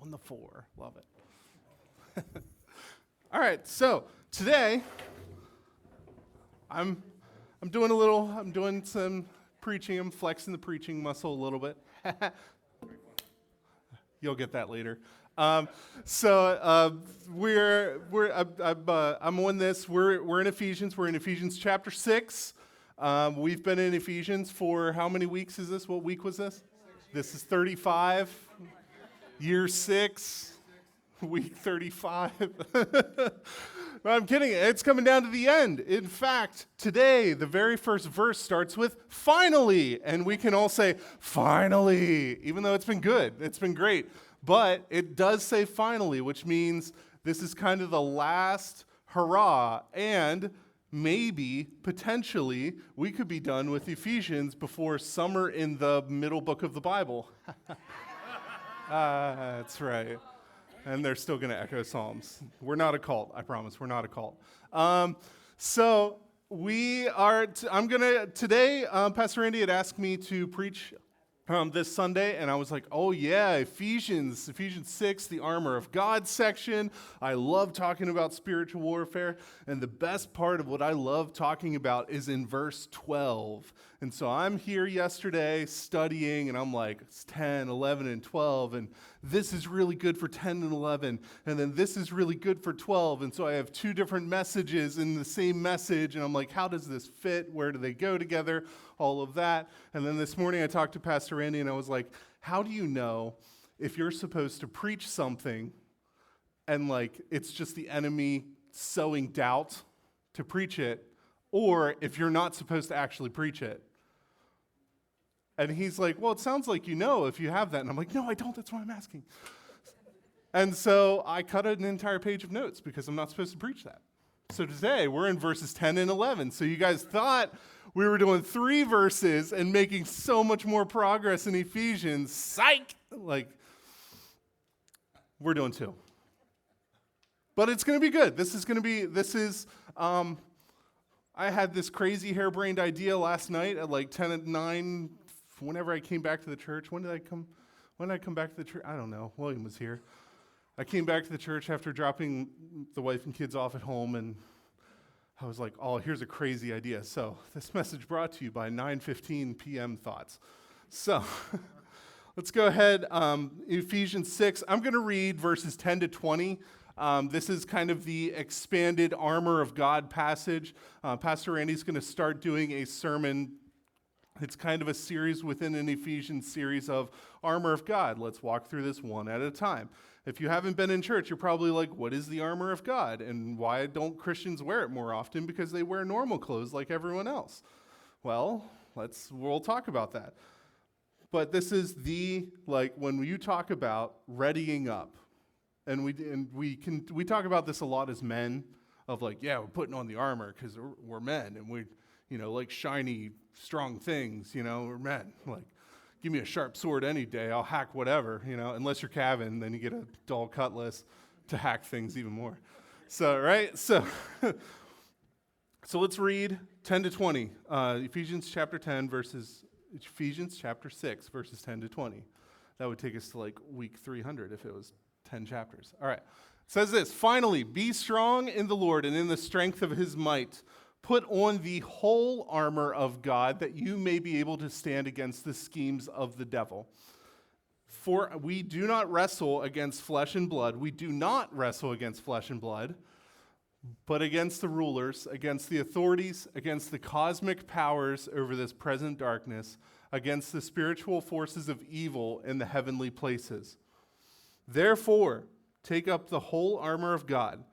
on the 4. Love it. All right, so today I'm doing some preaching. I'm flexing the preaching muscle a little bit. You'll get that later. I'm on this. We're in Ephesians. We're in Ephesians chapter 6. We've been in Ephesians for how many weeks is this? What week was this? This is 35. Year 6. Week 35. No, I'm kidding. It's coming down to the end. In fact, today, the very first verse starts with finally. And we can all say, finally, even though it's been good. It's been great. But it does say finally, which means this is kind of the last hurrah. And maybe, potentially, we could be done with Ephesians before summer in the middle book of the Bible. That's right. And they're still going to echo Psalms. We're not a cult, I promise. We're not a cult. Today, Pastor Andy had asked me to preach this Sunday, and I was like, oh yeah, Ephesians 6, the armor of God section. I love talking about spiritual warfare, and the best part of what I love talking about is in verse 12. And so I'm here yesterday studying, and I'm like, it's 10, 11, and 12, and this is really good for 10 and 11, and then this is really good for 12, and so I have two different messages in the same message, and I'm like, how does this fit? Where do they go together? All of that. And then this morning I talked to Pastor Andy, and I was like, how do you know if you're supposed to preach something and like it's just the enemy sowing doubt to preach it, or if you're not supposed to actually preach it? And he's like, well, it sounds like you know if you have that. And I'm like, no, I don't. That's why I'm asking. And so I cut an entire page of notes because I'm not supposed to preach that. So today we're in verses 10 and 11. So you guys thought we were doing 3 verses and making so much more progress in Ephesians. Psych! Like, we're doing 2. But it's going to be good. I had this crazy harebrained idea last night at like 10 at 9, whenever I came back to the church. When did I come back to the church? I don't know. William was here. I came back to the church after dropping the wife and kids off at home, and I was like, oh, here's a crazy idea. So this message brought to you by 9:15 p.m. thoughts. So let's go ahead. Ephesians 6. I'm going to read verses 10 to 20. This is kind of the expanded armor of God passage. Pastor Randy's going to start doing a sermon. It's kind of a series within an Ephesians series of armor of God. Let's walk through this one at a time. If you haven't been in church, you're probably like, what is the armor of God? And why don't Christians wear it more often? Because they wear normal clothes like everyone else. Well, we'll talk about that. But this is when you talk about readying up, and we talk about this a lot as men, of like, yeah, we're putting on the armor because we're men, and we, like shiny, strong things, we're men. Like, give me a sharp sword any day, I'll hack whatever, unless you're Calvin, then you get a dull cutlass to hack things even more. So, right? So let's read 10 to 20. Ephesians chapter 6, verses 10 to 20. That would take us to like week 300 if it was 10 chapters. All right. It says this, finally, be strong in the Lord and in the strength of his might. Put on the whole armor of God that you may be able to stand against the schemes of the devil. For we do not wrestle against flesh and blood. We do not wrestle against flesh and blood, but against the rulers, against the authorities, against the cosmic powers over this present darkness, against the spiritual forces of evil in the heavenly places. Therefore, take up the whole armor of God,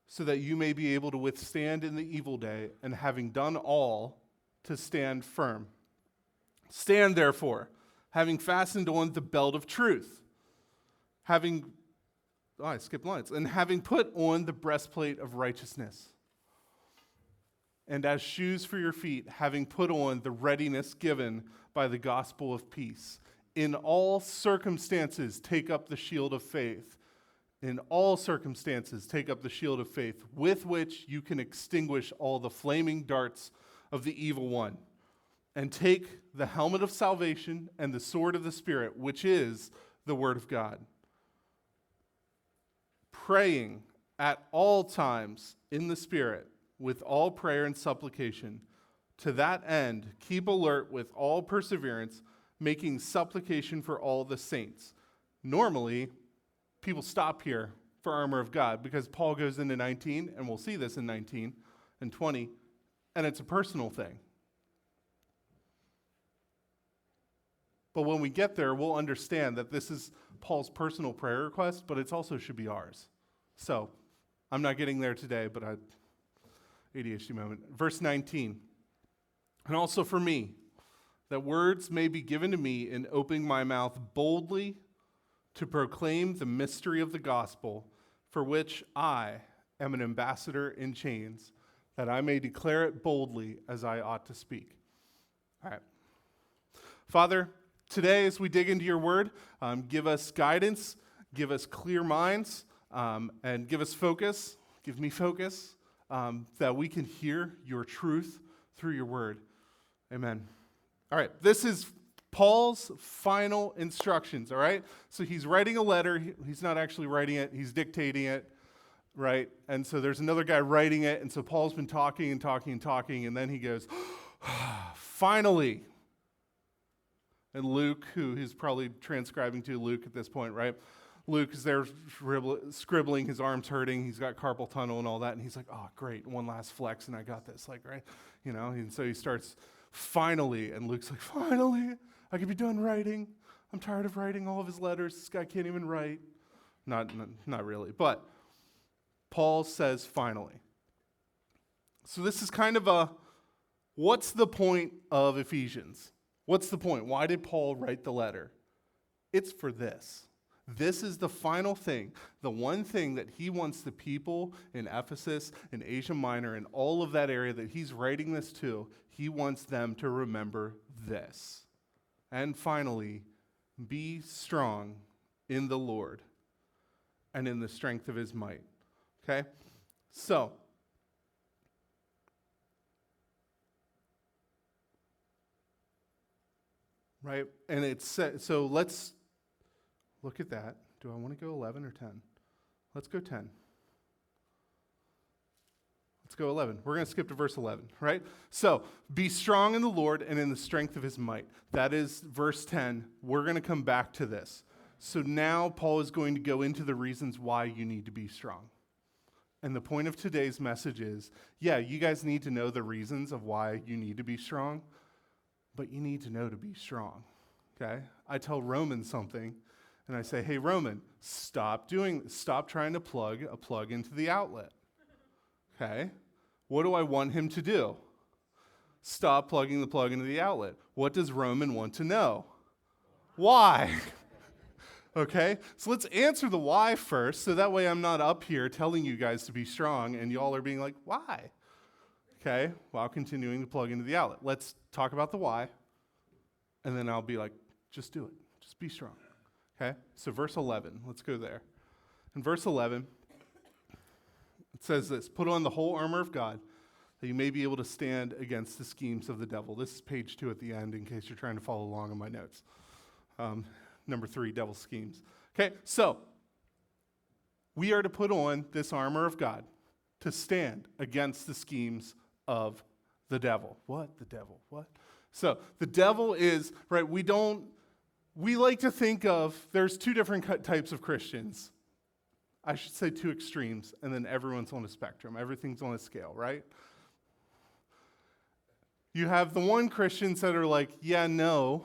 so that you may be able to withstand in the evil day, and having done all, to stand firm. Stand therefore, having fastened on the belt of truth, and having put on the breastplate of righteousness, and as shoes for your feet, having put on the readiness given by the gospel of peace. In all circumstances, take up the shield of faith. In all circumstances, take up the shield of faith, with which you can extinguish all the flaming darts of the evil one. And take the helmet of salvation and the sword of the Spirit, which is the word of God. praying at all times in the Spirit with all prayer and supplication. To that end, keep alert with all perseverance, making supplication for all the saints. Normally, people stop here for armor of God because Paul goes into 19, and we'll see this in 19 and 20, and it's a personal thing. But when we get there, we'll understand that this is Paul's personal prayer request, but it also should be ours. So, I'm not getting there today, but ADHD moment. Verse 19. And also for me, that words may be given to me in opening my mouth boldly to proclaim the mystery of the gospel, for which I am an ambassador in chains, that I may declare it boldly as I ought to speak. All right. Father, today as we dig into your word, give us guidance, give us clear minds, and give us focus, give me focus, that we can hear your truth through your word. Amen. All right, this is Paul's final instructions, all right? So he's writing a letter. He's not actually writing it. He's dictating it, right? And so there's another guy writing it, and so Paul's been talking and talking and talking, and then he goes, finally. And Luke, who he's probably transcribing to Luke at this point, right? Luke is there scribbling, his arm's hurting, he's got carpal tunnel and all that, and he's like, oh, great, one last flex, and I got this, like, right? You know, and so he starts, finally, and Luke's like, finally, I could be done writing. I'm tired of writing all of his letters. This guy can't even write. Not really, but Paul says finally. So this is kind of a, what's the point of Ephesians? What's the point? Why did Paul write the letter? It's for this. This is the final thing, the one thing that he wants the people in Ephesus, in Asia Minor, and all of that area that he's writing this to, he wants them to remember this. And finally, be strong in the Lord and in the strength of his might. Okay? So, right? And it's so let's look at that. Do I want to go 11 or 10? Let's go 10. Let's go 11. We're going to skip to verse 11, right? So, be strong in the Lord and in the strength of his might. That is verse 10. We're going to come back to this. So now Paul is going to go into the reasons why you need to be strong. And the point of today's message is, yeah, you guys need to know the reasons of why you need to be strong, but you need to know to be strong, okay? I tell Roman something, and I say, hey, Roman, stop trying to plug a plug into the outlet. Okay? What do I want him to do? Stop plugging the plug into the outlet. What does Roman want to know? Why? Okay? So let's answer the why first, so that way I'm not up here telling you guys to be strong, and y'all are being like, why? Okay? While continuing to plug into the outlet. Let's talk about the why, and then I'll be like, just do it. Just be strong. Okay? So verse 11, let's go there. In verse 11, it says this, put on the whole armor of God, that you may be able to stand against the schemes of the devil. This is page 2 at the end, in case you're trying to follow along on my notes. Number 3, devil schemes. Okay, so we are to put on this armor of God to stand against the schemes of the devil. What? The devil. What? So the devil is, right, we like to think of, there's 2 different types of Christians. I should say 2 extremes, and then everyone's on a spectrum. Everything's on a scale, right? You have the one Christians that are like, yeah, no,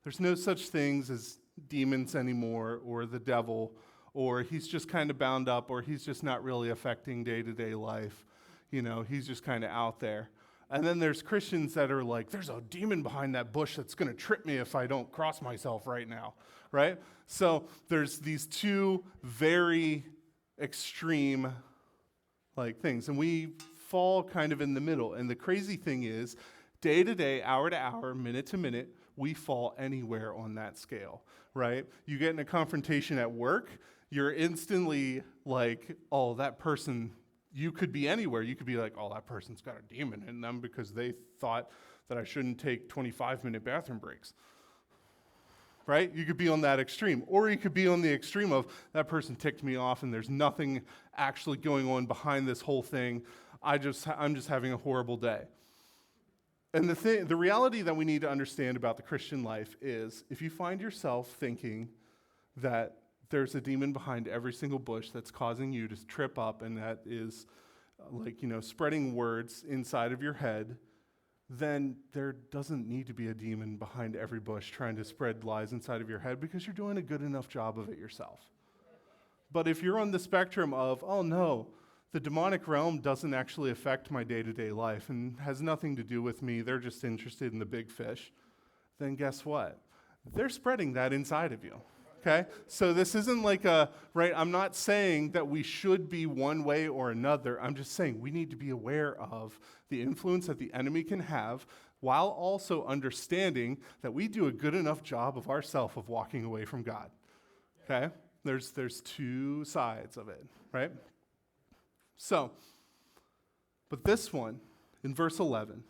there's no such things as demons anymore, or the devil, or he's just kind of bound up, or he's just not really affecting day-to-day life. You know, he's just kind of out there. And then there's Christians that are like, there's a demon behind that bush that's going to trip me if I don't cross myself right now, right? So there's these 2 very extreme things, and we fall kind of in the middle. And the crazy thing is, day to day, hour to hour, minute to minute, we fall anywhere on that scale, right? You get in a confrontation at work, you're instantly like, oh, that person, you could be anywhere. You could be like, oh, that person's got a demon in them because they thought that I shouldn't take 25-minute bathroom breaks. right? You could be on that extreme. Or you could be on the extreme of, that person ticked me off and there's nothing actually going on behind this whole thing. I'm just having a horrible day. And the reality that we need to understand about the Christian life is, if you find yourself thinking that there's a demon behind every single bush that's causing you to trip up, and that is spreading words inside of your head, then there doesn't need to be a demon behind every bush trying to spread lies inside of your head, because you're doing a good enough job of it yourself. But if you're on the spectrum of, oh no, the demonic realm doesn't actually affect my day-to-day life and has nothing to do with me, they're just interested in the big fish, then guess what? They're spreading that inside of you. Okay? So this isn't like I'm not saying that we should be one way or another. I'm just saying we need to be aware of the influence that the enemy can have, while also understanding that we do a good enough job of ourselves of walking away from God. Okay? There's two sides of it, right? So, but this one, in verse 11,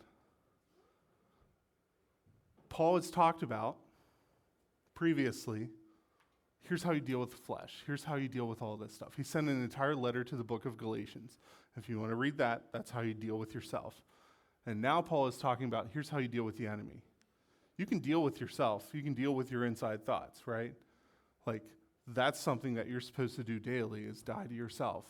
Paul has talked about previously, here's how you deal with the flesh. Here's how you deal with all this stuff. He sent an entire letter to the book of Galatians. If you want to read that, that's how you deal with yourself. And now Paul is talking about, here's how you deal with the enemy. You can deal with yourself. You can deal with your inside thoughts, right? Like, that's something that you're supposed to do daily, is die to yourself,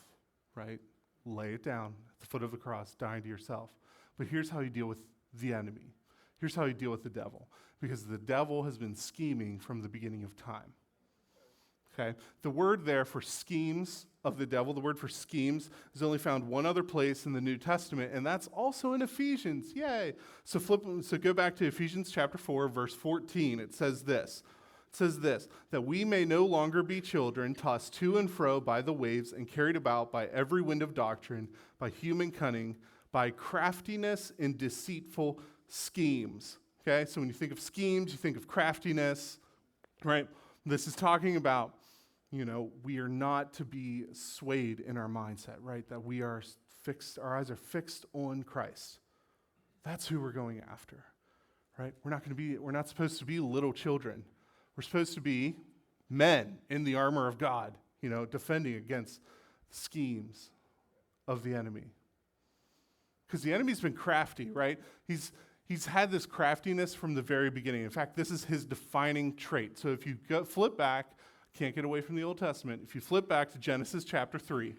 right? Lay it down at the foot of the cross, dying to yourself. But here's how you deal with the enemy. Here's how you deal with the devil. Because the devil has been scheming from the beginning of time. Okay? The word there for schemes of the devil, the word for schemes, is only found one other place in the New Testament, and that's also in Ephesians. Yay! So go back to Ephesians chapter 4, verse 14. It says this. It says this, that we may no longer be children, tossed to and fro by the waves and carried about by every wind of doctrine, by human cunning, by craftiness and deceitful schemes. Okay, so when you think of schemes, you think of craftiness, right? This is talking about, we are not to be swayed in our mindset, right? That we are fixed, our eyes are fixed on Christ. That's who we're going after, right? We're not supposed to be little children. We're supposed to be men in the armor of God, defending against schemes of the enemy. Because the enemy's been crafty, right? He's had this craftiness from the very beginning. In fact, this is his defining trait. So if you flip back, can't get away from the Old Testament. If you flip back to Genesis chapter 3,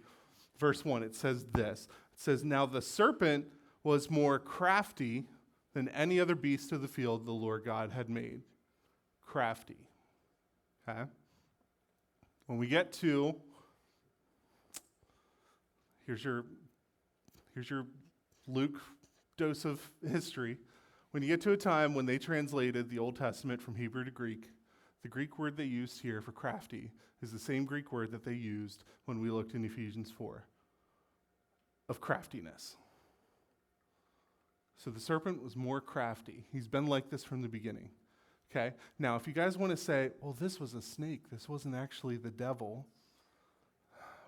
verse 1, it says this. It says, now the serpent was more crafty than any other beast of the field the Lord God had made. Crafty. Okay? When we get to, here's your Luke dose of history. When you get to a time when they translated the Old Testament from Hebrew to Greek, the Greek word they used here for crafty is the same Greek word that they used when we looked in Ephesians 4, of craftiness. So the serpent was more crafty. He's been like this from the beginning. Okay? Now, if you guys want to say, well, this was a snake, this wasn't actually the devil,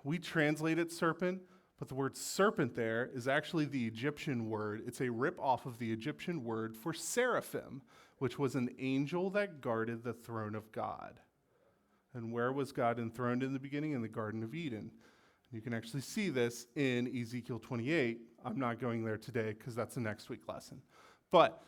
we translate it serpent, but the word serpent there is actually the Egyptian word. It's a rip-off of the Egyptian word for seraphim, which was an angel that guarded the throne of God. And where was God enthroned in the beginning? In the Garden of Eden. You can actually see this in Ezekiel 28. I'm not going there today because that's the next week lesson. But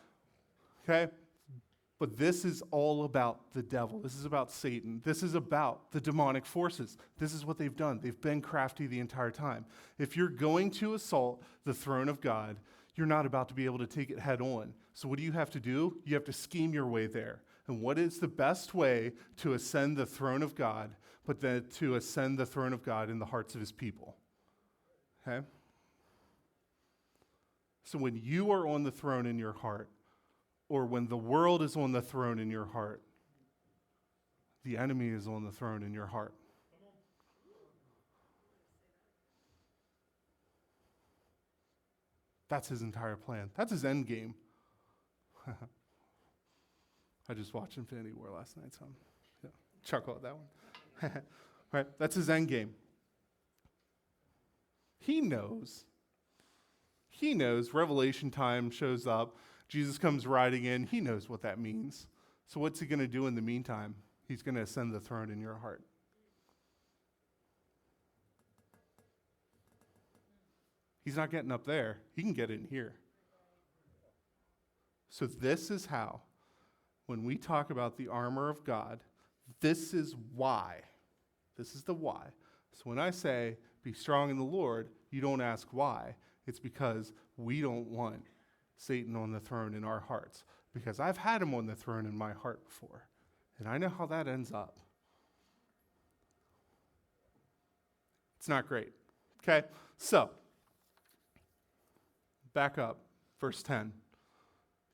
this is all about the devil. This is about Satan. This is about the demonic forces. This is what they've done. They've been crafty the entire time. If you're going to assault the throne of God, you're not about to be able to take it head on. So what do you have to do? You have to scheme your way there. And what is the best way to ascend the throne of God, but then to ascend the throne of God in the hearts of his people? Okay? So when you are on the throne in your heart, or when the world is on the throne in your heart, the enemy is on the throne in your heart. That's his entire plan. That's his end game. I just watched Infinity War last night, so chuckle at that one. Right? That's his end game. He knows. Revelation time shows up. Jesus comes riding in. He knows what that means. So what's he going to do in the meantime? He's going to ascend the throne in your heart. He's not getting up there. He can get in here. So this is how, when we talk about the armor of God, this is why. This is the why. So when I say, be strong in the Lord, you don't ask why. It's because we don't want Satan on the throne in our hearts. Because I've had him on the throne in my heart before. And I know how that ends up. It's not great. Okay? So, back up. Verse 10. It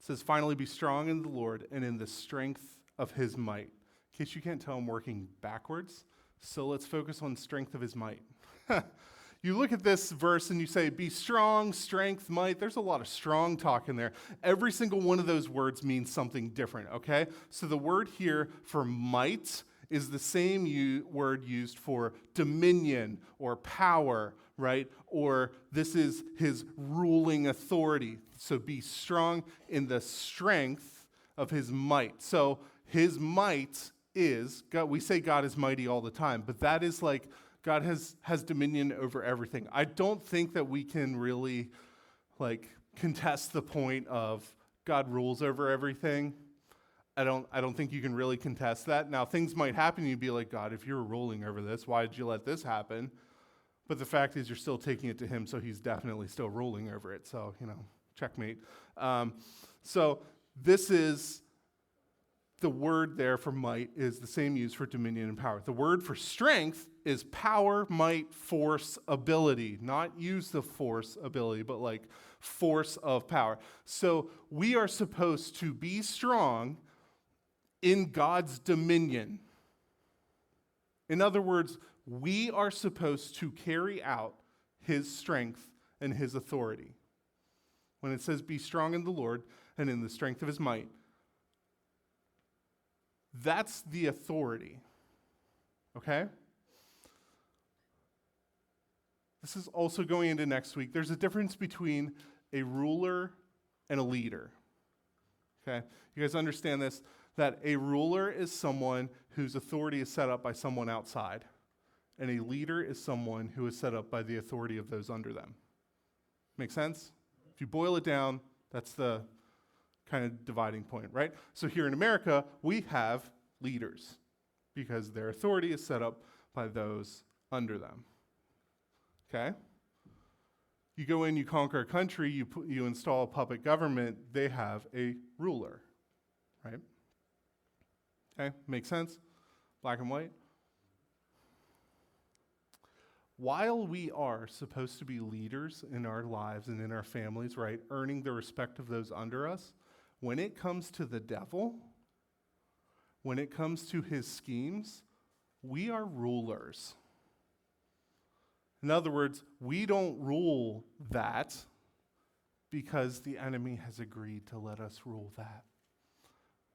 says, finally be strong in the Lord and in the strength of his might. In case you can't tell, I'm working backwards. So let's focus on strength of his might. You look at this verse and you say, be strong, strength, might. There's a lot of strong talk in there. Every single one of those words means something different, okay? So the word here for might is the same word used for dominion or power, right? Or this is his ruling authority. So be strong in the strength of his might. So his might is, God, we say God is mighty all the time, but that is like God has dominion over everything. I don't think that we can really contest the point of God rules over everything. I don't think you can really contest that. Now, things might happen and you'd be like, God, if you were ruling over this, why did you let this happen? But the fact is you're still taking it to him, so he's definitely still ruling over it. So, checkmate. So this is, the word there for might is the same used for dominion and power. The word for strength is power, might, force, ability. Not use the force ability, but force of power. So we are supposed to be strong in God's dominion. In other words, we are supposed to carry out his strength and his authority. When it says be strong in the Lord and in the strength of his might, that's the authority. Okay? This is also going into next week. There's a difference between a ruler and a leader. Okay? You guys understand this? That a ruler is someone whose authority is set up by someone outside. And a leader is someone who is set up by the authority of those under them. Make sense? If you boil it down, that's the kind of dividing point, right? So here in America, we have leaders because their authority is set up by those under them. Okay? You go in, you conquer a country, you install a puppet government, they have a ruler, right? Okay, makes sense? Black and white? While we are supposed to be leaders in our lives and in our families, right, earning the respect of those under us, when it comes to the devil, when it comes to his schemes, we are rulers. In other words, we don't rule that because the enemy has agreed to let us rule that.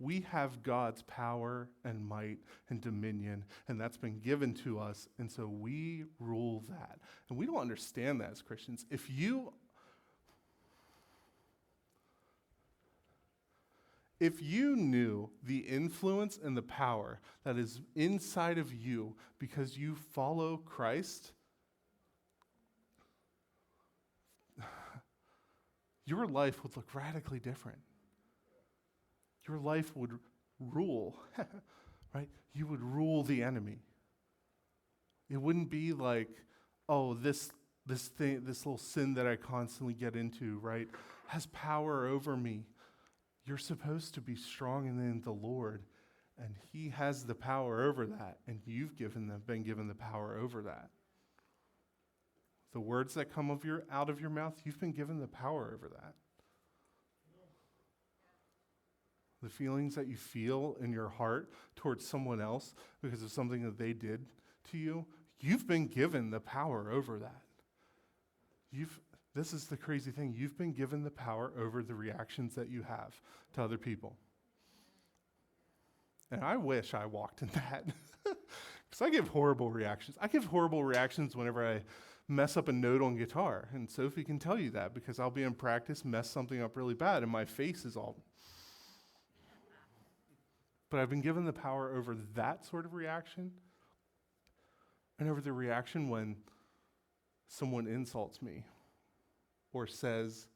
We have God's power and might and dominion, and that's been given to us, and so we rule that. And we don't understand that as Christians. If you knew the influence and the power that is inside of you because you follow Christ, your life would look radically different. Your life would rule, right? You would rule the enemy. It wouldn't be like, oh, this little sin that I constantly get into, right, has power over me. You're supposed to be strong in the Lord, and he has the power over that, and you've been given the power over that. The words that come out of your mouth, you've been given the power over that. The feelings that you feel in your heart towards someone else because of something that they did to you, you've been given the power over that. This is the crazy thing. You've been given the power over the reactions that you have to other people. And I wish I walked in that. Because I give horrible reactions. I give horrible reactions whenever I mess up a note on guitar. And Sophie can tell you that because I'll be in practice, mess something up really bad, and my face is all... But I've been given the power over that sort of reaction and over the reaction when someone insults me or says,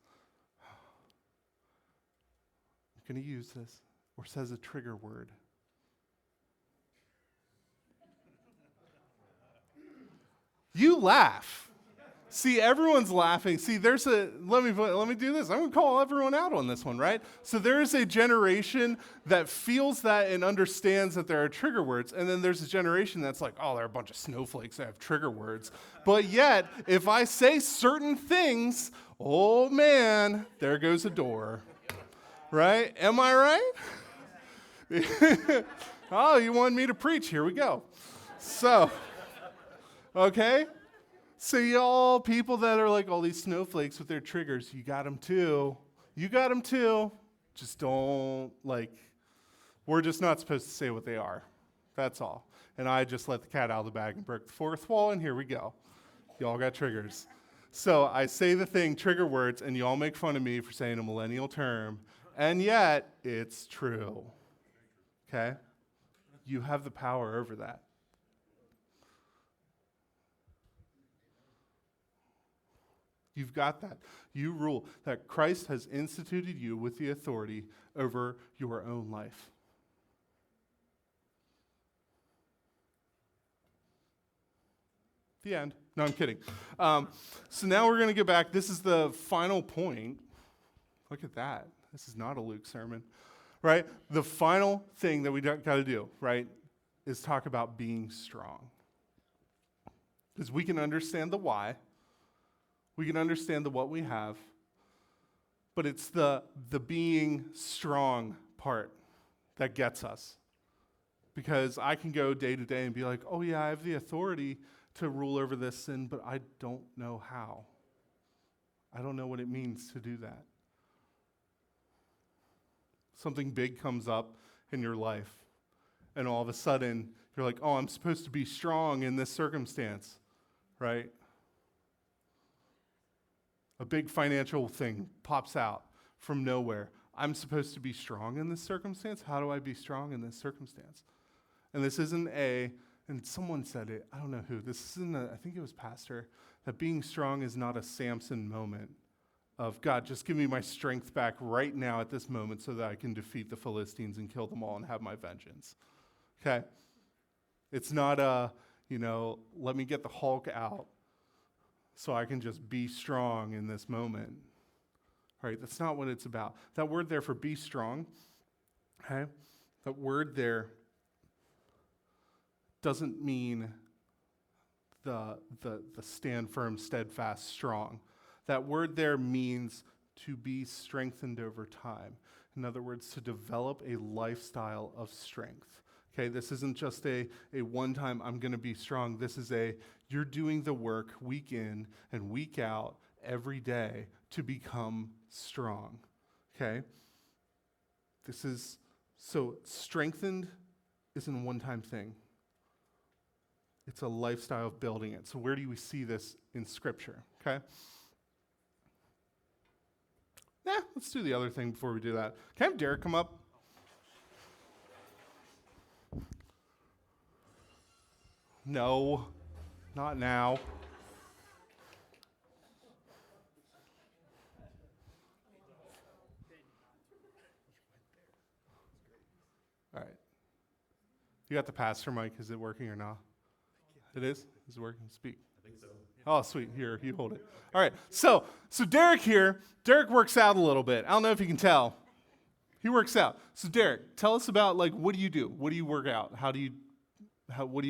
I'm going to use this, or says a trigger word. You laugh. See, everyone's laughing. See, let me do this. I'm going to call everyone out on this one, right? So there is a generation that feels that and understands that there are trigger words, and then there's a generation that's like, oh, they're a bunch of snowflakes that have trigger words. But yet, if I say certain things, oh man, there goes a door, right? Am I right? Oh, you want me to preach? Here we go. So, okay? So y'all, people that are like all these snowflakes with their triggers, you got them too. You got them too. Just don't, we're just not supposed to say what they are. That's all. And I just let the cat out of the bag and broke the fourth wall, and here we go. Y'all got triggers. So I say the thing, trigger words, and y'all make fun of me for saying a millennial term, and yet it's true. Okay? You have the power over that. You've got that. You rule. That Christ has instituted you with the authority over your own life. The end. No, I'm kidding. So now we're going to get back. This is the final point. Look at that. This is not a Luke sermon, right? The final thing that we got to do, right, is talk about being strong. Because we can understand the why. We can understand the what we have, but it's the being strong part that gets us. Because I can go day to day and be like, oh yeah, I have the authority to rule over this sin, but I don't know how. I don't know what it means to do that. Something big comes up in your life, and all of a sudden, you're like, oh, I'm supposed to be strong in this circumstance, right? A big financial thing pops out from nowhere. I'm supposed to be strong in this circumstance? How do I be strong in this circumstance? And this isn't and someone said it, I don't know who, this isn't I think it was pastor, that being strong is not a Samson moment of, God, just give me my strength back right now at this moment so that I can defeat the Philistines and kill them all and have my vengeance. Okay? It's not let me get the Hulk out so I can just be strong in this moment. Right? That's not what it's about. That word there for be strong, okay? That word there doesn't mean the stand firm, steadfast, strong. That word there means to be strengthened over time. In other words, to develop a lifestyle of strength. Okay, this isn't just a one-time, I'm going to be strong. This is you're doing the work week in and week out every day to become strong. Okay? So strengthened isn't a one-time thing. It's a lifestyle of building it. So where do we see this in Scripture? Okay? Let's do the other thing before we do that. Can I have Derek come up? No, not now. All right. You got the pastor mic. Is it working or not? It is? Is it working? Speak. I think so. Oh, sweet. Here, you hold it. All right. So Derek here, Derek works out a little bit. I don't know if you can tell. He works out. So Derek, tell us about, what do you do? What do you work out? What do you do? I don't really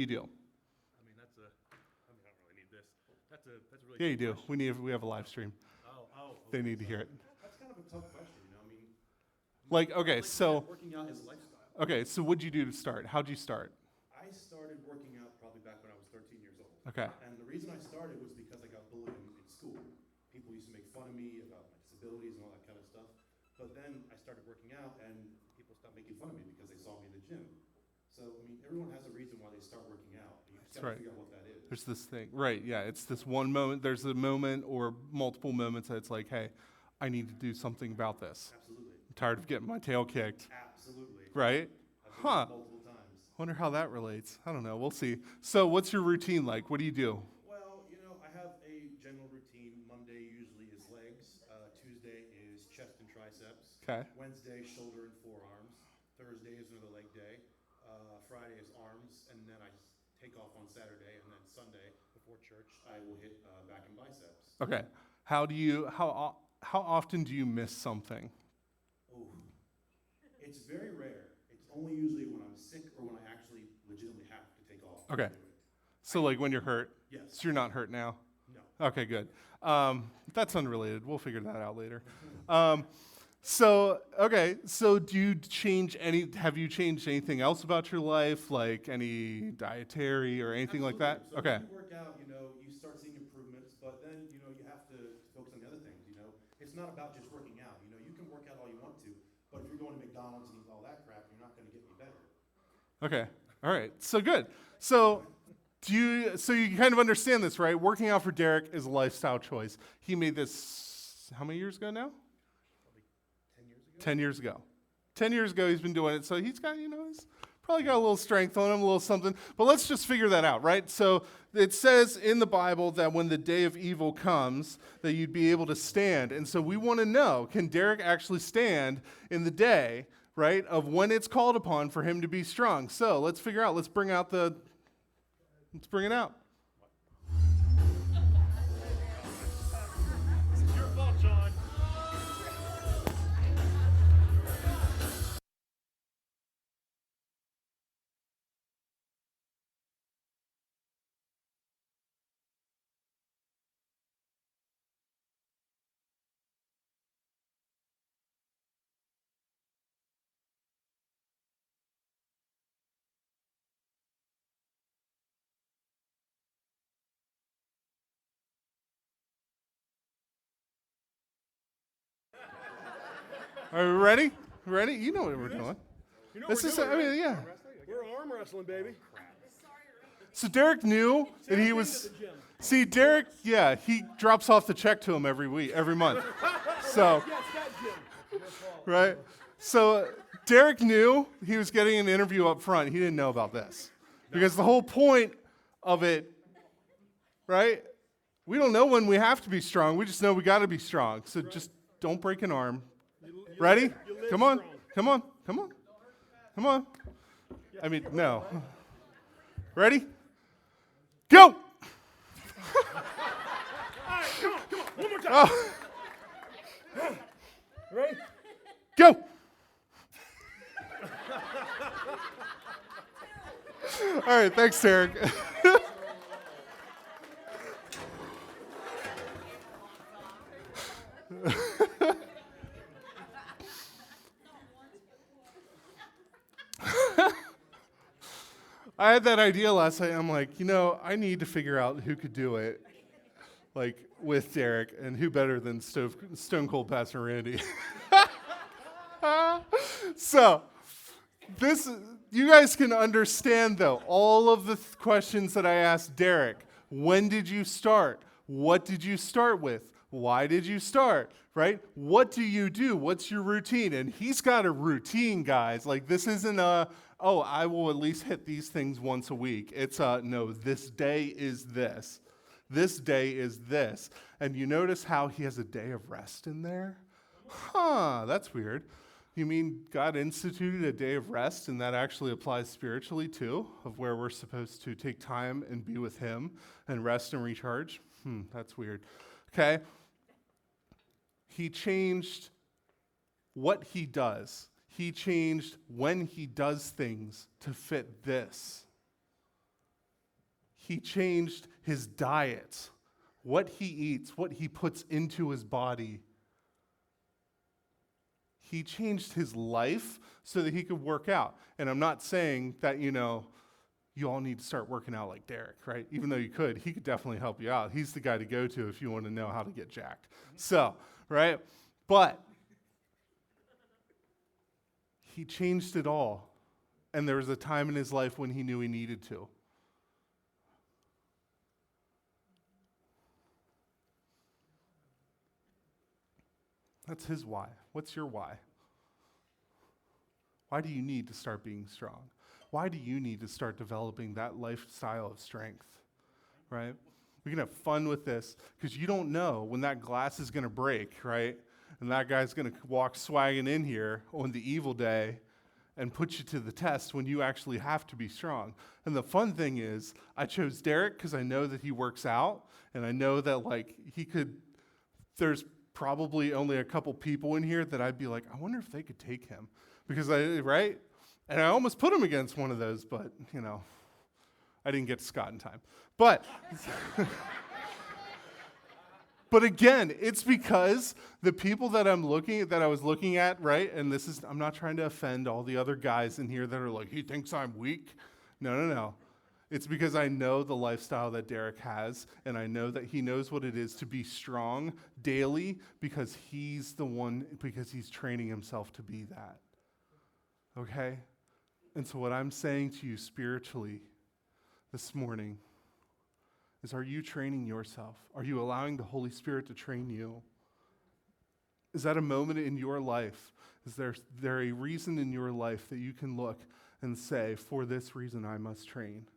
need this. That's a really Yeah, you good do. question. We have a live stream. They need to hear it. That's kind of a tough question, Okay, so working out is a lifestyle. okay, so what'd you do to start? How'd you start? I started working out probably back when I was 13 years old. Okay. And the reason I started was because I got bullied in school. People used to make fun of me about my disabilities and all that kind of stuff. But then I started working out, and people stopped making fun of me because they saw me in the gym. So, everyone has a reason why they start working out. You just got to figure out what that is. There's this thing, right, yeah, it's this one moment, there's a moment or multiple moments that it's like, hey, I need to do something about this. Absolutely. I'm tired of getting my tail kicked, Absolutely. right? I've Huh. multiple times. Wonder how that relates. I don't know. We'll see. So what's your routine like? What do you do? Well, I have a general routine. Monday usually is legs. Tuesday is chest and triceps. Okay. Wednesday, shoulder and forearms. Thursday is another leg day. Friday is arms, and then I take off on Saturday, and then Sunday before church I will hit back and biceps. Okay. How often do you miss something? Oh, it's very rare. It's only usually when I'm sick or when I actually legitimately have to take off. Okay. To do it. So like when you're hurt? Yes. So you're not hurt now? No. Okay, good. That's unrelated. We'll figure that out later. So do you have you changed anything else about your life, like any dietary or anything like that? So Okay. when you work out, you start seeing improvements, but then, you have to focus on the other things, It's not about just working out, You can work out all you want to, but if you're going to McDonald's and eating all that crap, you're not going to get any better. Okay. All right. So good. So you kind of understand this, right? Working out for Derek is a lifestyle choice. He made this how many years ago now? Probably 10 years ago. 10 years ago he's been doing it. So he's got, he's probably got a little strength on him, a little something. But let's just figure that out, right? So it says in the Bible that when the day of evil comes, that you'd be able to stand. And so we want to know, can Derek actually stand in the day, right, of when it's called upon for him to be strong? So let's figure out, let's bring it out. It's your fault, John. Are we ready? Ready? You know what we're doing. You know This what is, we're doing, right? yeah. We're arm wrestling, baby. So Derek knew that he was. See, Derek, yeah, he drops off the check to him every month. So, Yes, that Jim. Your fault. right? So Derek knew he was getting an interview up front. He didn't know about this. Because the whole point of it, right? We don't know when we have to be strong. We just know we got to be strong. So just don't break an arm. Ready? You live Come on. strong. Come on. Come on. Come on. I mean, no. Ready? Go! All right, come on. One more time. Oh, Ready? go! All right, thanks, Derek. I had that idea last night. I'm like, I need to figure out who could do it, like with Derek, and who better than Stone Cold Pastor Randy. So, you guys can understand though all of the questions that I asked Derek. When did you start? What did you start with? Why did you start? Right? What do you do? What's your routine? And he's got a routine, guys. Like this isn't I will at least hit these things once a week. It's no, this day is this. This day is this. And you notice how he has a day of rest in there? Huh, that's weird. You mean God instituted a day of rest, and that actually applies spiritually too, of where we're supposed to take time and be with him and rest and recharge? That's weird. Okay. He changed what he does. He changed when he does things to fit this. He changed his diet, what he eats, what he puts into his body. He changed his life so that he could work out. And I'm not saying that, you all need to start working out like Derek, right? Even though you could, he could definitely help you out. He's the guy to go to if you want to know how to get jacked. So, right? But he changed it all. And there was a time in his life when he knew he needed to. That's his why. What's your why? Why do you need to start being strong? Why do you need to start developing that lifestyle of strength, right? We can have fun with this because you don't know when that glass is going to break, right? And that guy's going to walk swagging in here on the evil day and put you to the test when you actually have to be strong. And the fun thing is, I chose Derek because I know that he works out, and I know that like there's probably only a couple people in here that I'd be like, I wonder if they could take him. Because right? And I almost put him against one of those, but I didn't get to Scott in time. But But again, it's because the people that I was looking at, right? And I'm not trying to offend all the other guys in here that are like, he thinks I'm weak. No. It's because I know the lifestyle that Derek has, and I know that he knows what it is to be strong daily because he's training himself to be that. Okay? And so what I'm saying to you spiritually this morning is, are you training yourself? Are you allowing the Holy Spirit to train you? Is that a moment in your life? Is there a reason in your life that you can look and say, for this reason I must train?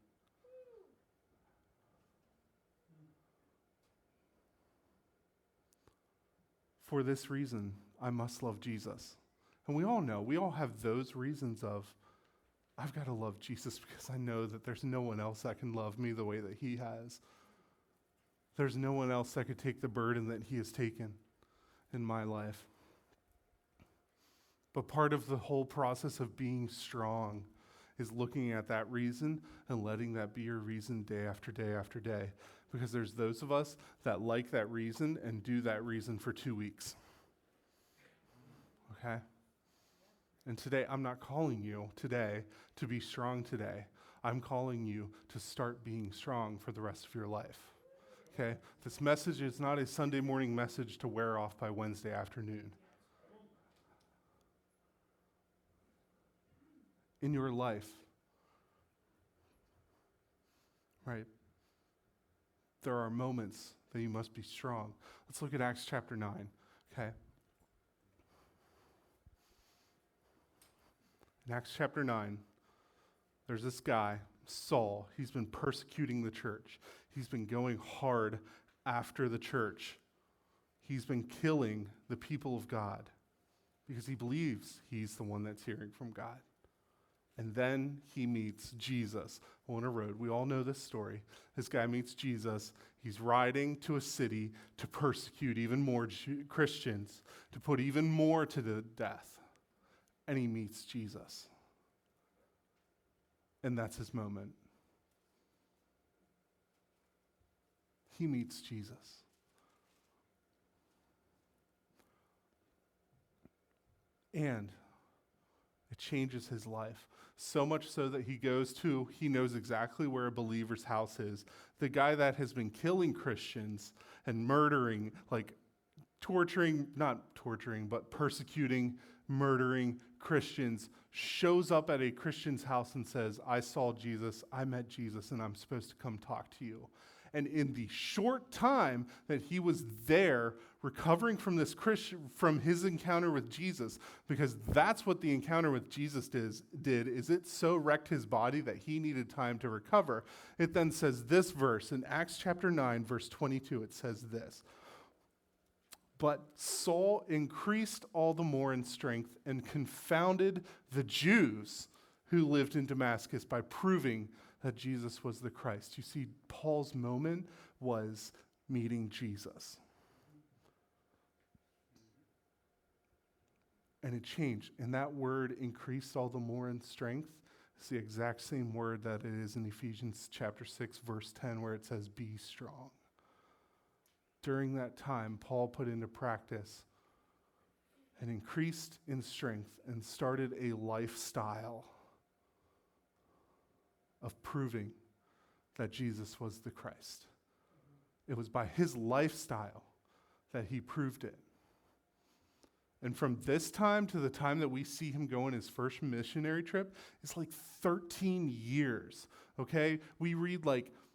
For this reason I must love Jesus. And we all know, we all have those reasons of, I've got to love Jesus because I know that there's no one else that can love me the way that he has. There's no one else that could take the burden that he has taken in my life. But part of the whole process of being strong is looking at that reason and letting that be your reason day after day after day. Because there's those of us that like that reason and do that reason for 2 weeks. Okay? And today, I'm not calling you today to be strong today. I'm calling you to start being strong for the rest of your life. Okay? This message is not a Sunday morning message to wear off by Wednesday afternoon. In your life, right, there are moments that you must be strong. Let's look at Acts chapter 9, okay? In Acts chapter 9, there's this guy, Saul. He's been persecuting the church. He's been going hard after the church. He's been killing the people of God because he believes he's the one that's hearing from God. And then he meets Jesus on a road. We all know this story. This guy meets Jesus. He's riding to a city to persecute even more Christians, to put even more to the death. And he meets Jesus. And that's his moment. He meets Jesus. And it changes his life. So much so that he knows exactly where a believer's house is. The guy that has been killing Christians and murdering, persecuting, murdering Christians, shows up at a Christian's house and says, I saw Jesus, I met Jesus, and I'm supposed to come talk to you. And in the short time that he was there, recovering from from his encounter with Jesus, because that's what the encounter with Jesus did, is it so wrecked his body that he needed time to recover. It then says this verse in Acts chapter 9, verse 22, it says this. But Saul increased all the more in strength and confounded the Jews who lived in Damascus by proving that Jesus was the Christ. You see, Paul's moment was meeting Jesus. And it changed. And that word, increased all the more in strength, is the exact same word that it is in Ephesians chapter 6, verse 10, where it says, be strong. During that time, Paul put into practice and increased in strength and started a lifestyle of proving that Jesus was the Christ. It was by his lifestyle that he proved it. And from this time to the time that we see him go on his first missionary trip, it's like 13 years, okay? We read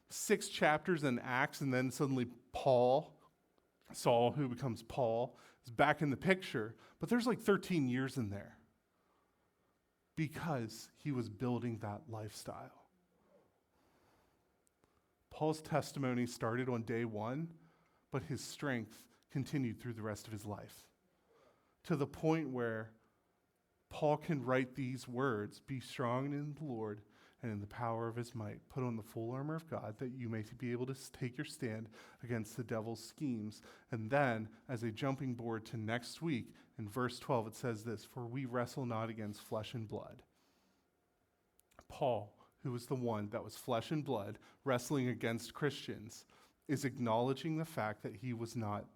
6 chapters in Acts, and then suddenly Saul, who becomes Paul, is back in the picture. But there's 13 years in there. because he was building that lifestyle. Paul's testimony started on day one, but his strength continued through the rest of his life, to the point where Paul can write these words, "Be strong in the Lord and in the power of his might. Put on the full armor of God that you may be able to take your stand against the devil's schemes." And then, as a jumping board to next week, in verse 12, it says this, "For we wrestle not against flesh and blood." Paul, who was the one that was flesh and blood wrestling against Christians, is acknowledging the fact that he was not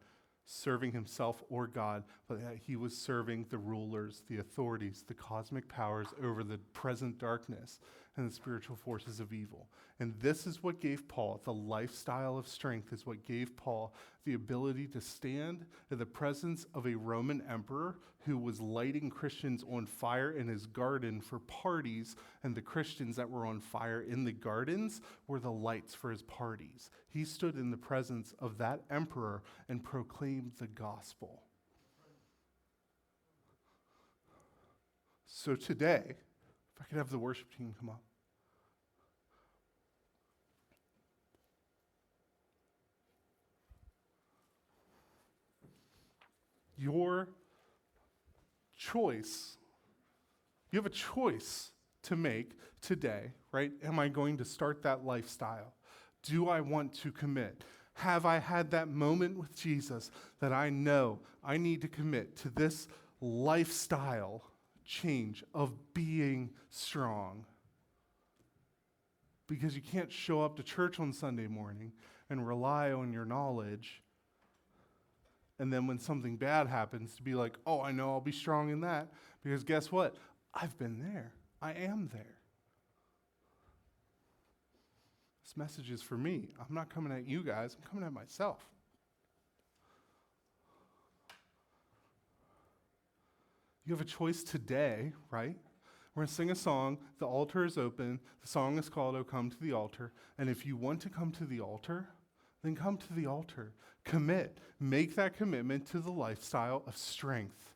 serving himself or God, but that he was serving the rulers, the authorities, the cosmic powers over the present darkness and the spiritual forces of evil. And this is what gave Paul, the lifestyle of strength is what gave Paul the ability to stand in the presence of a Roman emperor who was lighting Christians on fire in his garden for parties, and the Christians that were on fire in the gardens were the lights for his parties. He stood in the presence of that emperor and proclaimed the gospel. So today, if I could have the worship team come up. Your choice, you have a choice to make today, right? Am I going to start that lifestyle? Do I want to commit? Have I had that moment with Jesus that I know I need to commit to this lifestyle change of being strong? Because you can't show up to church on Sunday morning and rely on your knowledge, and then when something bad happens to be like, "Oh, I know I'll be strong in that," because guess what? I've been there. I am there. This message is for me. I'm not coming at you guys. I'm coming at myself. You have a choice today, right? We're going to sing a song. The altar is open. The song is called "Oh, Come to the Altar." And if you want to come to the altar, then come to the altar. Commit. Make that commitment to the lifestyle of strength,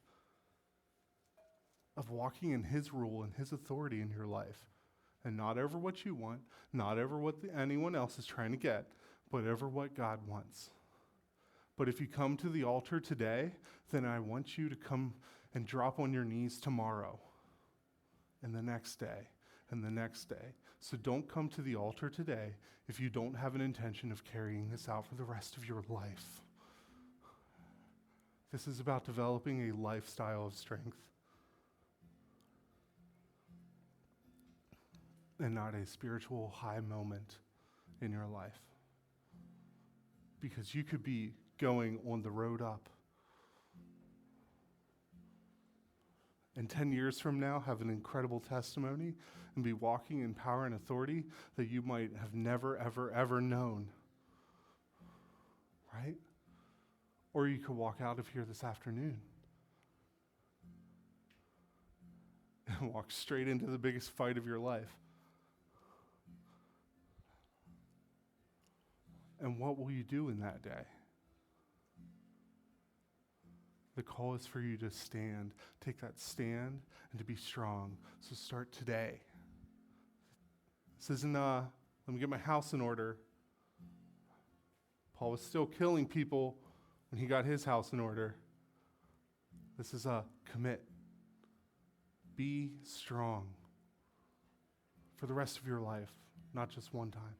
of walking in his rule and his authority in your life. And not over what you want, not over what anyone else is trying to get, but over what God wants. But if you come to the altar today, then I want you to come and drop on your knees tomorrow, and the next day, and the next day. So don't come to the altar today if you don't have an intention of carrying this out for the rest of your life. This is about developing a lifestyle of strength and not a spiritual high moment in your life. Because you could be going on the road up, and 10 years from now have an incredible testimony and be walking in power and authority that you might have never, ever, ever known. Right? Or you could walk out of here this afternoon and walk straight into the biggest fight of your life. And what will you do in that day? The call is for you to stand, take that stand, and to be strong. So start today. This isn't, let me get my house in order. Paul was still killing people when he got his house in order. This is a commit. Be strong for the rest of your life, not just one time.